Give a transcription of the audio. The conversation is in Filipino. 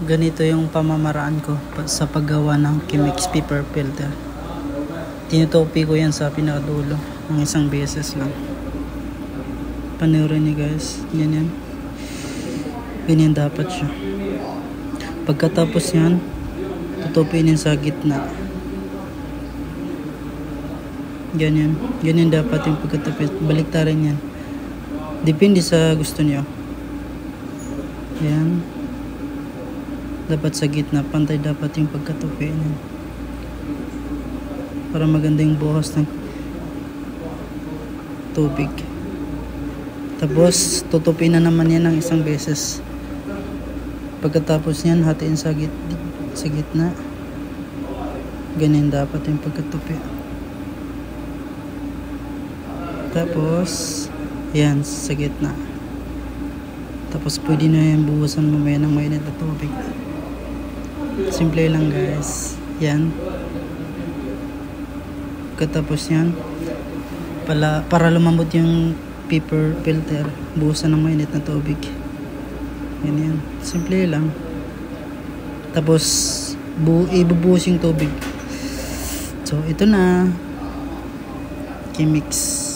Ganito yung pamamaraan ko sa paggawa ng Chemex paper filter. Tinutopi ko yan sa pinakadulo ng isang beses lang. Panoorin niyo guys, ganyan. Ganyan dapat siya. Pagkatapos yan, tutupinin sa gitna. Ganyan. Ganyan dapat yung pagkatapos. Baliktarin yan. Depende sa gusto niyo. Yan. Dapat sa gitna. Pantay dapat yung pagkatupi niyan. Para maganda yung buhos ng tubig. Tapos, tutupin na naman yan ng isang beses. Pagkatapos yan, hatiin sa gitna. Ganyan dapat yung pagkatupi. Tapos, yan, sa gitna. Tapos, pwede na yan buhusan mamaya ng mainit na tubig. Simple lang guys. Yan. Pagkatapos yan, para lumambot yung paper filter, buhusan ng mainit na tubig. Yan. Simple lang. Tapos, ibubuhos yung tubig. So, ito na. Chemex.